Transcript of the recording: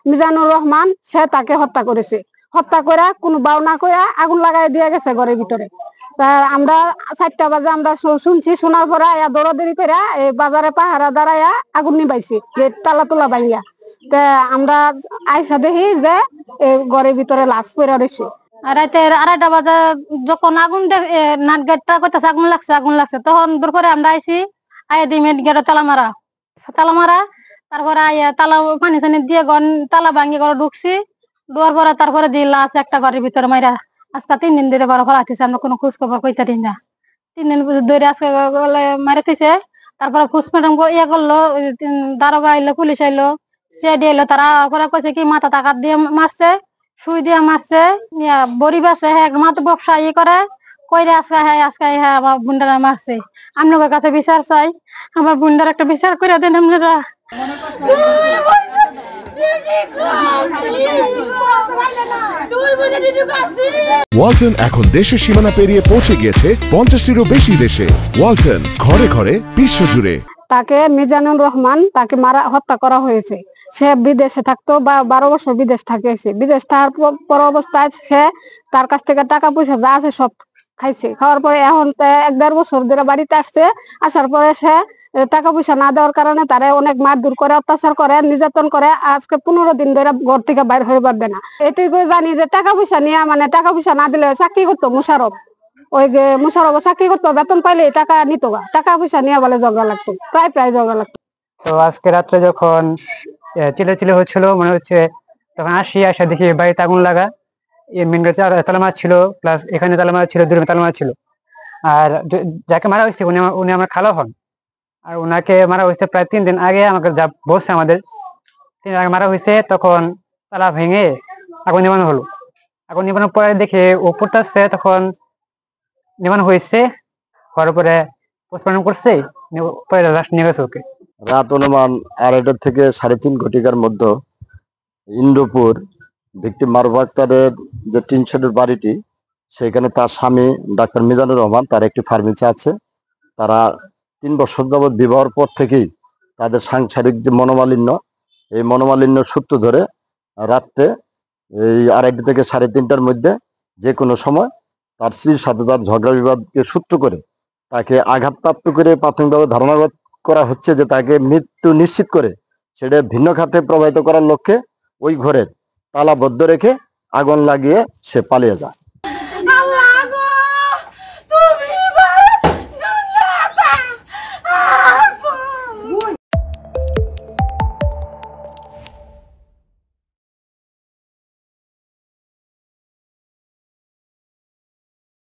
মিজানুর রহমান সে তাকে হত্যা করেছে, হত্যা করে কোনো বাউনা করে আগুন লাগাই দিয়ে গেছে ঘরের ভিতরে। তা আমরা 4টা বাজে আমরা শুনছি, শোনার পরে দৌড়াদৌড়ি করে এই বাজারে পাহারা দাঁড়াইয়া আগুন নিবাইছি, গেট তালা তোলা বাইয়া। তা আমরা আইসা দেখি যে ঘরের ভিতরে লাশ পড়ে রয়েছে। রাতের 2:30 বাজে যখন আগুন নাট গেটটা করতেছে আগুন লাগছে, তখন দূর করে আমরা আইসি, আইয়া দিই মেট গেটে তালা মারা। তারপরে আইয়া তালা পানি টানি দিয়ে তালা ভাঙিয়ে ঘরে ঢুকছি, ঢোয়ার পরে তারপরে দিয়ে লাশ একটা ঘরের ভিতরে মাইরা। আজকে 3 দিন ধরে বড় ফলাইতেছে, আমরা কোনো খোঁজ খবর কইতে দিন না। 3 দিন ধরে আজকে মারিতেছে। তারপরে পোস্টমর্টম করলো, দারোগা আইলো, পুলিশ আইলো, সিআইডি আইলো। তারা কইছে কি মাথা টাকা দিয়ে মারছে, সুই দিয়ে মারছে, বড়ি বাসে হ্যাঁ মাথা ব্যবসা করে কইরে আজকে আমার বুন্ডারা মারছে। আপনাদের কাছে বিচার চাই, আমার বুন্ডার একটা বিচার করে দেন আপনারা। ওয়ালটন এখন দেশের সীমানা পেরিয়ে পৌঁছে গিয়েছে 50টিরও বেশি দেশে। ওয়ালটন, ঘরে ঘরে বিশ্বজুড়ে। তাকে মিজানুর রহমান তাকে হত্যা করা হয়েছে। সে বিদেশে থাকতো, 12 বছর বিদেশ থাকিয়েছে। বিদেশ থাকার পর অবস্থায় সে তার কাছ থেকে টাকা পয়সা যা আছে সব খাইছে। খাওয়ার পরে এখন 1.5 বছর ধরে বাড়িতে আসছে। আসার পরে সে টাকা পয়সা না দেওয়ার কারণে তারা অনেক মারধর করে, অত্যাচার করে, নির্যাতন করে। আজকে 15 দিন ধরে ঘর থেকে বাইর হয়ে পারবে না। এটুকু জানি যে টাকা পয়সা নিয়ে টাকা পয়সা না দিলে চাকরি করতো মুশারফ। ওই মুশারফ চাকরি করতো, বেতন পাইলে টাকা নিত, টাকা পয়সা নিয়ে বলে ঝগড়া লাগতো, প্রায় ঝগড়া লাগতো। তো আজকে রাত্রে যখন চিলে হচ্ছিল মনে হচ্ছে, তখন আসা দেখি বাড়িতে আগুন লাগা। মেন গেটে তালা মারা ছিল, প্লাস এখানে তালা মারা ছিল, দূরে তালা মারা ছিল। আর যাকে মারা হয়েছে উনি আমার খালা হন। আর ওনাকে মারা হয়েছে প্রায় 3 দিন আগে। আমাকে যা বলছে আমাদের 3 দিন আগে মারা হয়েছে। তখন তালা ভেঙে আগুন নিবানো হলো। আগুন নিবানোর পরে দেখে ও পড়তেছে, তখন নিবানো হয়েছে। হওয়ার পরে পোস্টমর্টম করছে, পরে লাশ নিয়ে গেছে ওকে। রাত অনুমান 2:30 থেকে 3:30 ঘটিকার মধ্যে ইন্দ্রপুর ভিক্টিম মারুফ আক্তারের যে টিন শেডের বাড়িটি, সেখানে তার স্বামী ডাক্তার মিজানুর রহমান, তার একটি ফার্মেসি আছে। তারা 3 বছর যাবৎ বিবাহের পর থেকেই তাদের সাংসারিক যে মনোমালিন্য, এই মনোমালিন্য সূত্র ধরে রাত্রে এই 2:30 থেকে 3:30টার মধ্যে যে কোনো সময় তার স্ত্রীর সাথে তার ঝগড়া বিবাদকে সূত্র করে তাকে আঘাতপ্রাপ্ত করে প্রাথমিকভাবে ধারণা করা হচ্ছে যে তাকে মৃত্যু নিশ্চিত করে সেটা ভিন্ন খাতে প্রবাহিত করার লক্ষ্যে ওই ঘরের তালা বদ্ধ রেখে আগুন লাগিয়ে সে পালিয়ে যায়।